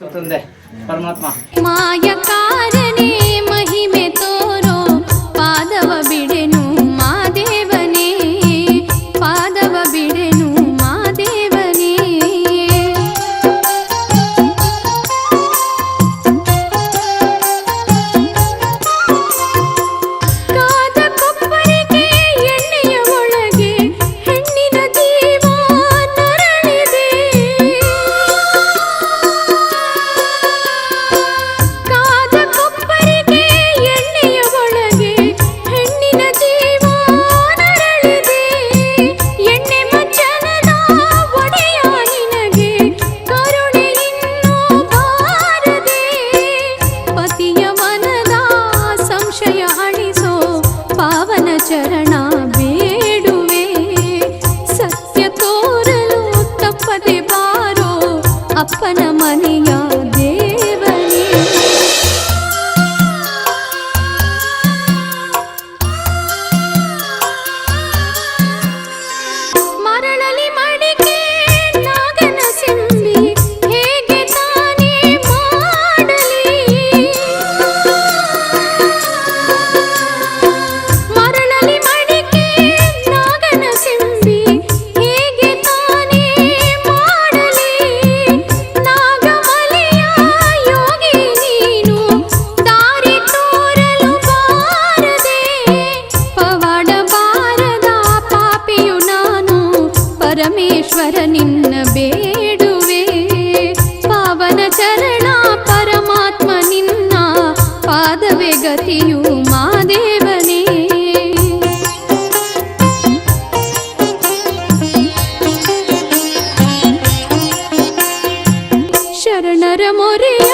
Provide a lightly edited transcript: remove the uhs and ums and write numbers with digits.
ತಂದೆ ಪರಮಾತ್ಮ ಮಾಯಕಾರನೇ ಮಹಿಮೆ ತೋರೋ ಪಾದವ ಬಿಡೆನು ಮಾದೇವನೇ ಪಾದವ ಬಿಡೆನು ಮಾದೇವನೇ ಕಾದ ಕೊಪ್ಪರಿಗೆ ಎಣ್ಣೆಯ ಒಳಗೆ ಹೆಣ್ಣಿನ ಜೀವ ನರಳಿದೆ ಕಾದ ಕೊಪ್ಪರಿಗೆ ಎಣ್ಣೆಯ ಒಳಗೆ ಹೆಣ್ಣಿನ ಜೀವ ನರಳಿದೆ ಎಣ್ಣೆ ಮಜ್ಜನದ ಒಡೆಯ ನಿನಗೆ ಕರುಣೆ ಇನ್ನೂ ಬಾರದೆ ಪತಿಯ ಮನದ ಸಂಶಯ ಅಳಿಸೋ ಪಾವನ ಚರಣ ಬೇಡುವೆ ಸತ್ಯ ತೋರಲು ತಪ್ಪದೆ ಬಾರೋ ಅಪ್ಪನ ಮನೆಯ ದೇವನೇ ಮರಳಲಿ ಮಡಿಕೆ ನಾಗನ ಸಿಂಬಿ ಹೇಗೆ ತಾನೇ ಮಾಡಲಿ ಮರಳಲಿ ಮಡಿಕೆ ನಾಗನ ಸಿಂಬಿ ಹೇಗೆ ತಾನೇ ಮಾಡಲಿ ನಾಗಮಲೆಯ ಯೋಗಿ ನೀನು ದಾರಿ ತೋರಲು ಬಾರದೆ ಪವಾಡ ಬಾರದ ಪಾಪಿಯು ನಾನು ಪರಮೇಶ್ವರ ನಿನ್ನ ಬೇಡುವೆ ಪಾವನ ಚರಣ ಪರಮಾತ್ಮ ನಿನ್ನ ಪಾದವೇ ಗತಿಯು ಮಾದೇವನೇ ಶರಣರ ಮೊರೆಯ